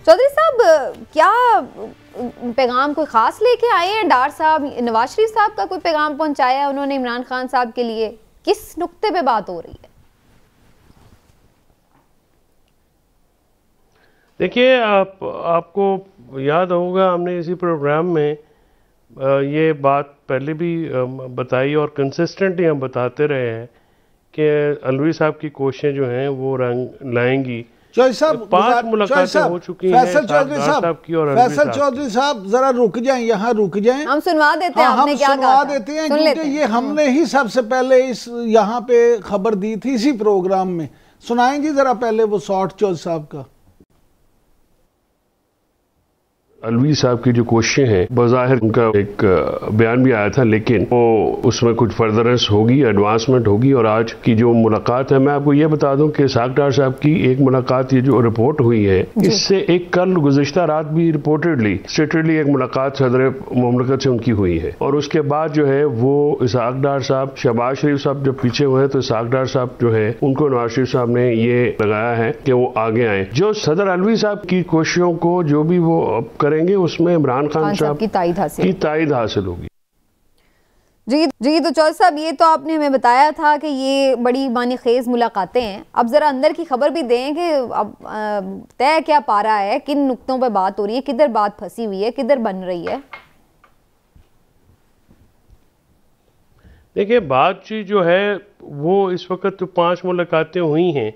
चौधरी साहब, क्या पैगाम कोई ख़ास लेके आए हैं डार साहब? नवाज शरीफ साहब का कोई पैगाम पहुंचाया है उन्होंने इमरान खान साहब के लिए? किस नुक्ते पे बात हो रही है? देखिए, आपको याद होगा हमने इसी प्रोग्राम में ये बात पहले भी बताई और कंसिस्टेंटली हम बताते रहे हैं कि अलवी साहब की कोशिशें जो हैं वो रंग लाएंगी। 5 मुलाकातें हो चुकी हैं फैसल चौधरी साहब की और फैसल चौधरी साहब जरा रुक जाएं, यहाँ रुक जाएं, हम सुनवा देते हैं। हम सुनवा देते हैं क्योंकि ये हमने ही सबसे पहले इस यहाँ पे खबर दी थी इसी प्रोग्राम में। सुनाएं जी जरा पहले वो शॉट चौधरी साहब का। अलवी साहब की जो कोशिशें हैं, बज़ाहिर उनका एक बयान भी आया था, लेकिन वो उसमें कुछ फर्दरेंस होगी, एडवांसमेंट होगी। और आज की जो मुलाकात है, मैं आपको ये बता दूं कि इसाक डार साहब की एक मुलाकात, ये जो रिपोर्ट हुई है, इससे एक कल गुज़िश्ता रात भी रिपोर्टेडली स्टेटेडली एक मुलाकात सदर मुमलकत से उनकी हुई है। और उसके बाद जो है वो इसाक डार साहब, शहबाज शरीफ साहब जब पीछे हुए हैं तो इसाक डार साहब जो है उनको नवाज शरीफ साहब ने ये लगाया है कि वो आगे आए। जो सदर अलवी साहब की कोशिशों को जो भी वो करेंगे उसमें इमरान खान साहब की तायद हासिल होगी। जी तो चौधरी साहब, ये तो आपने हमें बताया था कि ये बड़ी मानी-खेज मुलाकातें हैं। अब जरा अंदर की खबर भी दें कि अब तय क्या पा रहा है, किन नुक्तों पे बात हो रही है, किधर बात फंसी हुई है, किधर बन रही है? देखिए, बातचीत जो है वो इस वक्त तो 5 मुलाकातें हुई हैं,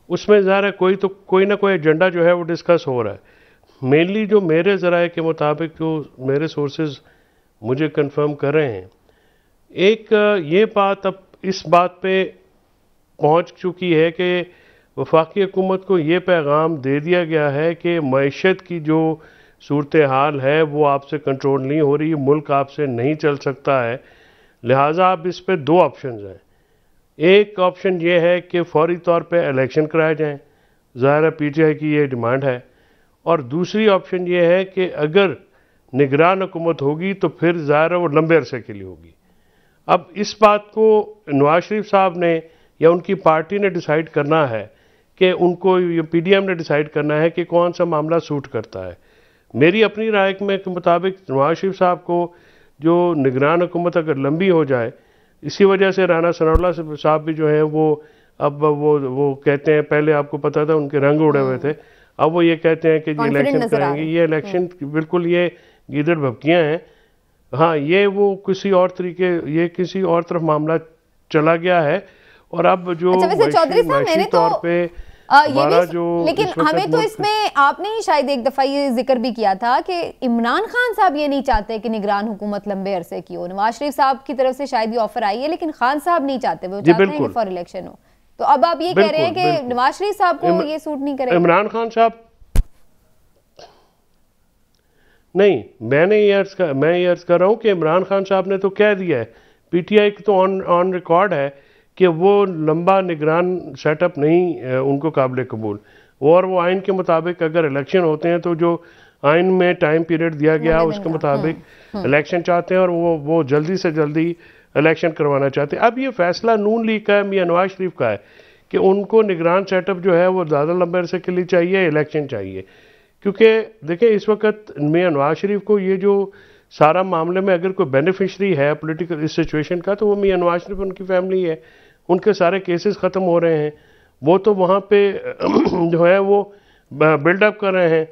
उसमें ज़ाहिर है कोई ना कोई एजेंडा जो है वो डिस्कस हो रहा है। मेनली जो मेरे ज़राए के मुताबिक जो मेरे सोर्सेज मुझे कंफर्म कर रहे हैं, एक ये बात अब इस बात पे पहुंच चुकी है कि वफाकी हुकूमत को ये पैगाम दे दिया गया है कि मईशत की जो सूरत हाल है वो आपसे कंट्रोल नहीं हो रही, मुल्क आपसे नहीं चल सकता है। लिहाजा अब इस पे 2 ऑप्शन हैं। एक ऑप्शन ये है कि फौरी तौर पे इलेक्शन कराए जाएं, ज़ाहिर है पीटीआई की ये डिमांड है। और दूसरी ऑप्शन ये है कि अगर निगरान हुकूमत होगी तो फिर ज़ाहिर है वो लंबे अरसे के लिए होगी। अब इस बात को नवाज शरीफ साहब ने या उनकी पार्टी ने डिसाइड करना है कि उनको, ये पीडीएम ने डिसाइड करना है कि कौन सा मामला सूट करता है। मेरी अपनी राय के मुताबिक नवाज शरीफ साहब को जो निगरान हुकूमत अगर लंबी हो जाए, इसी वजह से राना सनाउल्लाह साहब भी जो है वो अब वो कहते हैं, पहले आपको पता था उनके रंग उड़े हुए थे, अब वो ये कहते हैं कि जी इलेक्शन कराएंगे। ये इलेक्शन बिल्कुल ये गीदड़ भपकियां हैं। हाँ, ये वो किसी और तरीके, ये किसी और तरफ मामला चला गया है। और अब जो चौधरी तौर पे लेकिन हमें तो इसमें आपने ही शायद एक दफा ये जिक्र भी किया था कि इमरान खान साहब ये नहीं चाहते कि निगरान हुकूमत लंबे अरसे की हो। नवाज शरीफ साहब की तरफ से शायद ये ऑफर आई है, लेकिन खान साहब नहीं चाहते, वो चाहते हैं कि फॉर इलेक्शन हो। तो अब आप ये कह रहे हैं कि नवाज शरीफ साहब को ये सूट नहीं करेगा? इमरान खान साहब नहीं, मैं ये अर्ज कर रहा हूं कि इमरान खान साहब ने तो कह दिया है, पीटीआई तो ऑन रिकॉर्ड है कि वो लंबा निगरान सेटअप नहीं उनको काबिल कबूल। और वो आइन के मुताबिक अगर इलेक्शन होते हैं तो जो आइन में टाइम पीरियड दिया गया उसके मुताबिक इलेक्शन चाहते हैं और वो जल्दी से जल्दी इलेक्शन करवाना चाहते हैं। अब ये फैसला नून लीग का है, मियां नवाज शरीफ का है कि उनको निगरान सेटअप जो है वो ज़्यादा लंबे अरसे के लिए चाहिए, इलेक्शन चाहिए। क्योंकि देखिए, इस वक्त मियां नवाज शरीफ को ये जो सारा मामले में अगर कोई बेनिफिशरी है पॉलिटिकल इस सिचुएशन का, तो वो मियां नवाज शरीफ, उनकी फैमिली है। उनके सारे केसेस ख़त्म हो रहे हैं, वो तो वहाँ पे जो है वो बिल्डअप कर रहे हैं।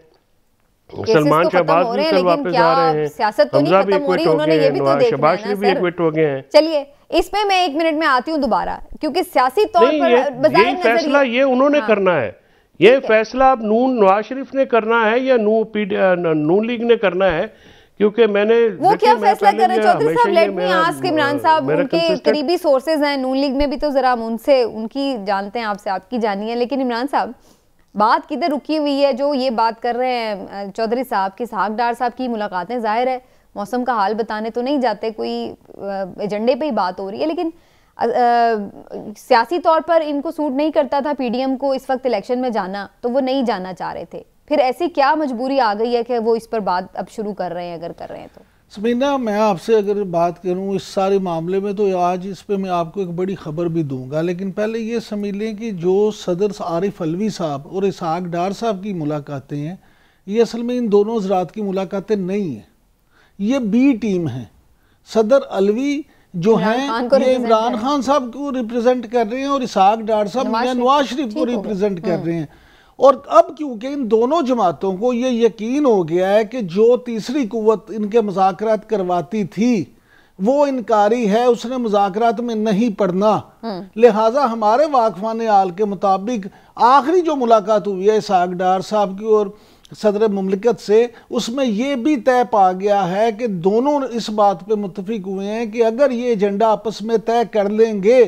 सलमान शहबाज भी कल वापस आ रहे हैं, हमजा भी इक्विट हो गए हैं, शहबाज शरीफ भी इक्विट हो गए हैं। चलिए, इसमें मैं 1 मिनट में आती हूँ दोबारा, क्योंकि सियासी तौर पर यही फैसला ये उन्होंने करना है। ये फैसला अब नवाज शरीफ ने करना है या नून लीग ने करना है, क्योंकि मैंने वो क्या फैसला कर रहे हैं चौधरी साहब? लेट मी आस्क इमरान साहब, उनके करीबी सोर्सेज हैं नून लीग में भी, तो जरा हम उनसे उनकी जानते हैं, आपसे आपकी जानिए। लेकिन इमरान साहब, बात किधर रुकी हुई है? जो ये बात कर रहे हैं चौधरी साहब की इसाक डार साहब की मुलाकातें, जाहिर है मौसम का हाल बताने तो नहीं जाते, कोई एजेंडे पे ही बात हो रही है। लेकिन सियासी तौर पर इनको सूट नहीं करता था पीडीएम को इस वक्त इलेक्शन में जाना, तो वो नहीं जाना चाह रहे थे। फिर ऐसी क्या मजबूरी आ गई है कि वो इस पर बात अब शुरू कर रहे हैं, अगर कर रहे हैं तो? समीना, मैं आपसे अगर बात करूं इस सारे मामले में, तो आज इस पे मैं आपको एक बड़ी खबर भी दूंगा, लेकिन पहले ये समझ लें कि जो सदर आरिफ अलवी साहब और इसाक डार साहब की मुलाकातें हैं, ये असल में इन दोनों हजरात की मुलाकातें नहीं है, ये बी टीम है। सदर अलवी जो हैं ये इमरान खान साहब को रिप्रेजेंट कर रहे हैं और इसहाक डार साहब मियां नवाज शरीफ को रिप्रेजेंट कर रहे हैं। और अब क्योंकि इन दोनों जमातों को ये यकीन हो गया है कि जो तीसरी कुव्वत इनके मुज़ाकरात करवाती थी वो इनकारी है, उसने मुज़ाकरात में नहीं पढ़ना, लिहाजा हमारे वाकफान आल के मुताबिक आखिरी जो मुलाकात हुई है इसहाक डार साहब की और सदर मुमलिकत से, उसमें यह भी तय पा गया है कि दोनों इस बात पे मुत्तफिक हुए हैं कि अगर ये एजेंडा आपस में तय कर लेंगे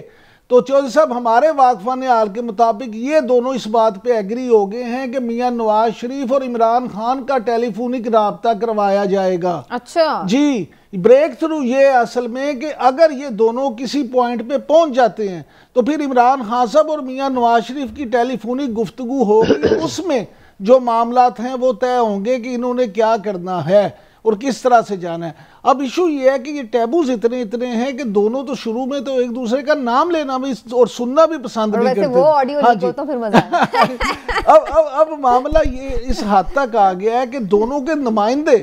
तो चौधरी साहब हमारे वाकफान आल के मुताबिक ये दोनों इस बात पे एग्री हो गए हैं कि मियां नवाज शरीफ और इमरान खान का टेलीफोनिक राब्ता करवाया जाएगा। अच्छा जी, ब्रेक थ्रू ये असल में कि अगर ये दोनों किसी पॉइंट पे पहुंच जाते हैं तो फिर इमरान खान साहब और मियां नवाज शरीफ की टेलीफोनिक गुफ्तगू होगी, उसमें जो मामलात हैं वो तय होंगे कि इन्होंने क्या करना है और किस तरह से जाना है। अब इशू ये है कि ये टैबूज इतने हैं कि दोनों तो शुरू में तो एक दूसरे का नाम लेना भी और सुनना भी पसंद नहीं करते। वो ऑडियो लीक हो तो फिर मजा अब मामला ये इस हद तक आ गया है कि दोनों के नुमाइंदे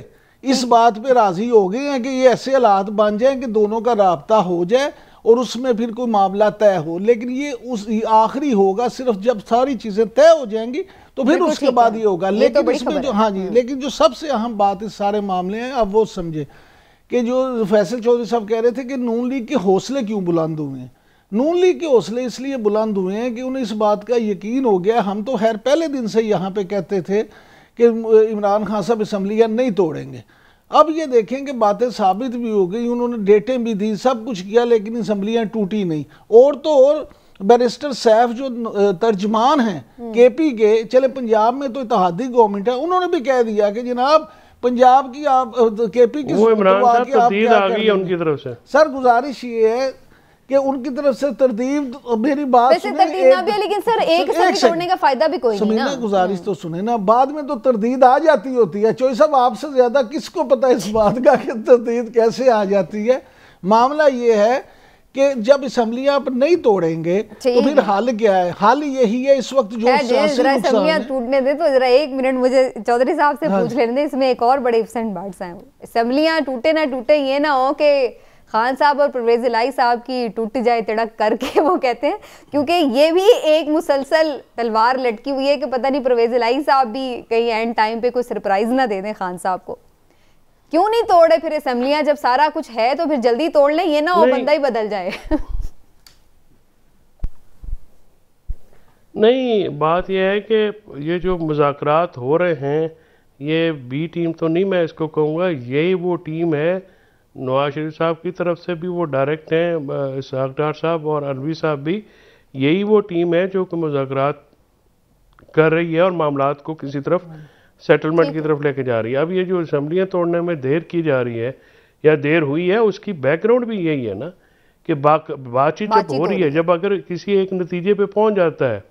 इस बात पे राजी हो गए हैं कि ये ऐसे हालात बन जाएं कि दोनों का राब्ता हो जाए और उसमें फिर कोई मामला तय हो। लेकिन ये उस आखिरी होगा सिर्फ जब सारी चीजें तय हो जाएंगी तो फिर उसके बाद ये होगा। लेकिन इसमें जो हाँ जी, लेकिन जो सबसे अहम बात इस सारे मामले हैं, अब वो समझे कि जो फैसल चौधरी साहब कह रहे थे कि नून लीग के हौसले क्यों बुलंद हुए हैं। नून लीग के हौसले इसलिए बुलंद हुए हैं कि उन्हें इस बात का यकीन हो गया, हम तो खैर पहले दिन से यहाँ पे कहते थे कि इमरान खान साहब असम्बलियाँ नहीं तोड़ेंगे। अब ये देखें कि बातें साबित भी हो गई, उन्होंने डेटें भी दी, सब कुछ किया, लेकिन असम्बलियाँ टूटी नहीं। और तो और बैरिस्टर सैफ जो तर्जमान हैं केपी के, चले पंजाब में तो इत्तेहादी गवर्नमेंट है, उन्होंने भी कह दिया कि जनाब पंजाब की आप केपी की उनकी तरफ से सर गुजारिश ये है कि उनकी तरफ से तरदीब, मेरी बात सुने, लेकिन सर एक तोड़ने का फायदा भी कोई नहीं ना। गुजारिश तो सुने ना, बाद में तो तरदीद आ जाती होती है। चौधरी साहब आपसे ज्यादा किसको पता है इस बात का कि तरदीद कैसे आ जाती है। मामला ये है कि जब असम्बलियां आप नहीं तोड़ेंगे तो फिर हाल क्या है? हाल यही है इस वक्त जो असम्बलियां टूटने दे तो जरा एक मिनट मुझे चौधरी साहब से पूछ लेने दे, इसमें एक और बड़े इफ्स एंड बट्स हैं। असम्बलियां टूटे ना टूटे, ये ना हो कि खान साहब और परवेज इलाही साहब की टूट जाए तिड़क करके, वो कहते हैं, क्योंकि ये भी एक मुसलसल तलवार लटकी हुई है कि पता नहीं परवेज इलाही साहब भी कहीं एंड टाइम पे कोई सरप्राइज ना दे दें खान साहब को। क्यों नहीं तोड़े फिर असेंबलियां, जब सारा कुछ है तो फिर जल्दी तोड़ लें, ये ना वो बंदा ही बदल जाए। नहीं, बात यह है कि ये जो मुज़ाकरात हो रहे हैं, ये बी टीम तो नहीं मैं इसको कहूँगा, यही वो टीम है। नवाज शरीफ साहब की तरफ से भी वो डायरेक्ट हैं, इसहाक डार साहब और अलवी साहब भी, यही वो टीम है जो कि मुज़ाकरात कर रही है और मामलात को किसी तरफ सेटलमेंट की तरफ लेके जा रही है। अब ये जो असम्बलियाँ तोड़ने में देर की जा रही है या देर हुई है, उसकी बैकग्राउंड भी यही है ना कि बातचीत जब हो रही है, जब अगर किसी एक नतीजे पे पहुंच जाता है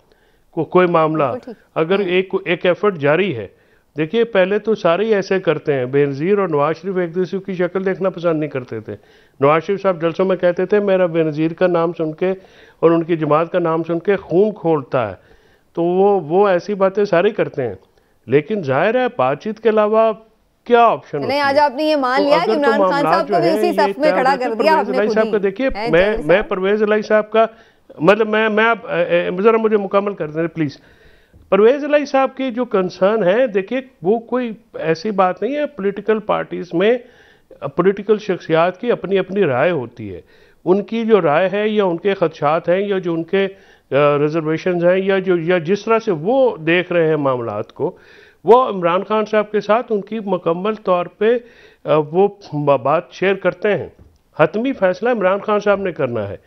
कोई मामला, अगर एक एफर्ट जारी है। देखिए पहले तो सारे ही ऐसे करते हैं, बेनज़ीर और नवाज शरीफ एक दूसरे की शक्ल देखना पसंद नहीं करते थे। नवाज शरीफ साहब जलसों में कहते थे मेरा बेनज़ीर का नाम सुन के और उनकी जमात का नाम सुन के खून खोलता है, तो वो ऐसी बातें सारे करते हैं। लेकिन जाहिर है बातचीत के अलावा क्या ऑप्शन नहीं। आज आपने ये मान लिया कि इमरान खान साहब को भी उसी सफ में खड़ा कर दिया आपने खुद ही। देखिए मैं परवेज इलाही साहब का मतलब मैं जरा मुझे मुकम्मल कर दें प्लीज। परवेज इलाही साहब की जो कंसर्न है, देखिए वो कोई ऐसी बात नहीं है, पॉलिटिकल पार्टीज में पॉलिटिकल शख्सियात की अपनी अपनी राय होती है। उनकी जो राय है या उनके खदशात हैं या जो उनके रिजर्वेशन हैं या जिस तरह से वो देख रहे हैं मामलात को, वो इमरान खान साहब के साथ उनकी मुकम्मल तौर पे वो बात शेयर करते हैं। हतमी फैसला इमरान खान साहब ने करना है,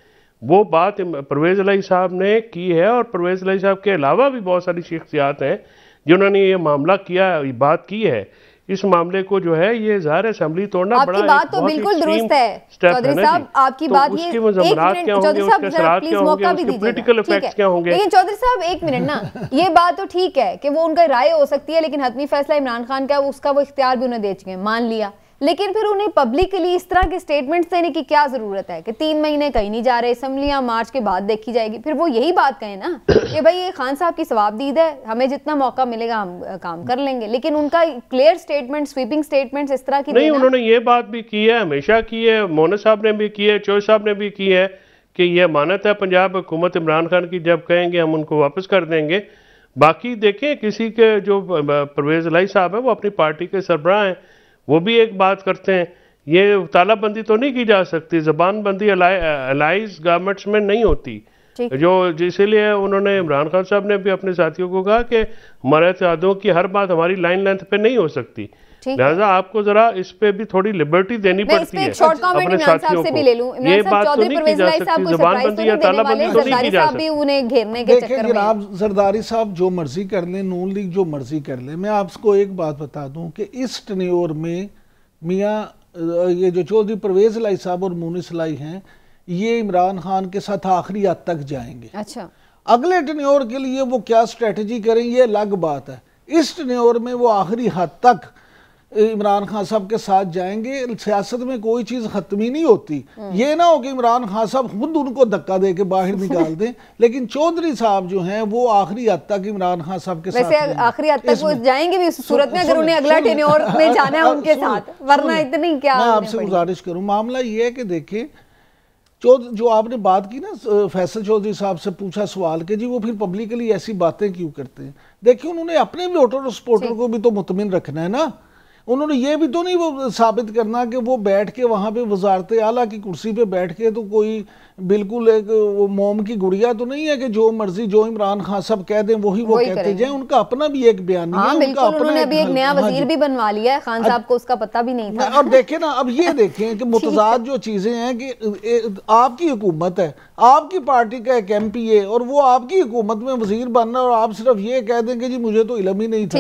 वो बात परवेज इलाही साहब ने की है। और परवेज इलाही साहब के अलावा भी बहुत सारी शख्सियात हैं जिन्होंने ये मामला किया, बात की है। इस मामले को जो है ये ज़ाहिर असेंबली तोड़ना आपकी बड़ा बात तो बिल्कुल दुरुस्त है चौधरी साहब, आपकी बात ये एक मिनट चौधरी साहब प्लीज मौका भी दीजिए, लेकिन चौधरी साहब एक मिनट ना, ये बात तो ठीक है कि वो उनका राय हो सकती है, लेकिन हतमी फैसला इमरान खान का उसका वो इख्तियार भी उन्हें दे चुके हैं, मान लिया। लेकिन फिर उन्हें पब्लिकली इस तरह के स्टेटमेंट्स देने की क्या जरूरत है कि 3 महीने कहीं नहीं जा रहे, असम्बलियां मार्च के बाद देखी जाएगी। फिर वो यही बात कहें ना कि भाई ये खान साहब की सवाबदीद है, हमें जितना मौका मिलेगा हम काम कर लेंगे। लेकिन उनका क्लियर स्टेटमेंट, स्वीपिंग स्टेटमेंट्स इस तरह की नहीं, उन्होंने ये बात भी की है, हमेशा की है, मोना साहब ने भी की है, चोई साहब ने भी की है कि ये अमानत है पंजाब हुकूमत इमरान खान की, जब कहेंगे हम उनको वापस कर देंगे। बाकी देखें, किसी के जो परवेज इलाही साहब है वो अपनी पार्टी के सरबराह हैं, वो भी एक बात करते हैं। ये तालाबंदी तो नहीं की जा सकती, जबानबंदी अलाइज गवर्नमेंट्स में नहीं होती, जो इसीलिए उन्होंने इमरान खान साहब ने भी अपने साथियों को कहा कि हमारे इत्तेहादों की हर बात हमारी लाइन लेंथ पे नहीं हो सकती, लिहाजा आपको जरा इस पे भी थोड़ी लिबर्टी देनी पड़ती है अपने साथियों को। ये बात तो नहीं की जा सकती, जबानबंदी या तालाबंदी तो नहीं की जा सकती। देखिए जनाब जरदारी साहब जो मर्जी कर लें, नून लीग जो मर्जी कर ले, मैं आपको एक बात बता दूं कि इस टेन्योर में मियाँ ये जो चौधरी परवेज इलाही साहब और मुनिस इलाही हैं, ये इमरान खान के साथ आखिरी हद तक जाएंगे। अच्छा, अगले टेन्योर के लिए वो क्या स्ट्रेटजी करें ये अलग बात है। इस टेन्योर में वो आखिरी हद तक इमरान खान साहब के साथ जाएंगे। सियासत में कोई चीज खत्म ही नहीं होती। ये ना हो कि इमरान खान साहब खुद उनको धक्का दे के बाहर निकाल दें, लेकिन चौधरी साहब जो हैं वो आखिरी हद तक इमरान खान साहब के साथ आखिरी हद तक वो जाएंगे भी उस सूरत में अगर उन्हें अगला टेन्योर में जाना है उनके साथ, वरना इतनी क्या। मैं आपसे गुजारिश करूं, मामला ये है कि देखिए जो आपने बात की ना फैसल चौधरी साहब से पूछा सवाल के जी वो फिर पब्लिकली ऐसी बातें क्यों करते हैं। देखिए उन्होंने अपने वोटर और सपोर्टर को भी तो मुतमिन रखना है ना। उन्होंने ये भी तो नहीं वो साबित करना कि वो बैठ के वहाँ पे वजारत आला की कुर्सी पे बैठ के तो कोई बिल्कुल एक वो मोम की गुड़िया तो नहीं है कि जो मर्जी जो इमरान खान साहब कह दें वही वो कहते जाएं। उनका अपना भी एक बयान है, बिल्कुल। उन्होंने अभी एक नया वजीर भी बनवा लिया है, खान साहब को उसका पता भी नहीं था। और देखें ना, अब ये देखें कि मुतजाद जो चीजें हैं कि आपकी हुकूमत है, आपकी पार्टी का एक MP है और वो आपकी हुकूमत में वजीर बनना और आप सिर्फ ये कह दें कि जी मुझे तो इल्म ही नहीं था।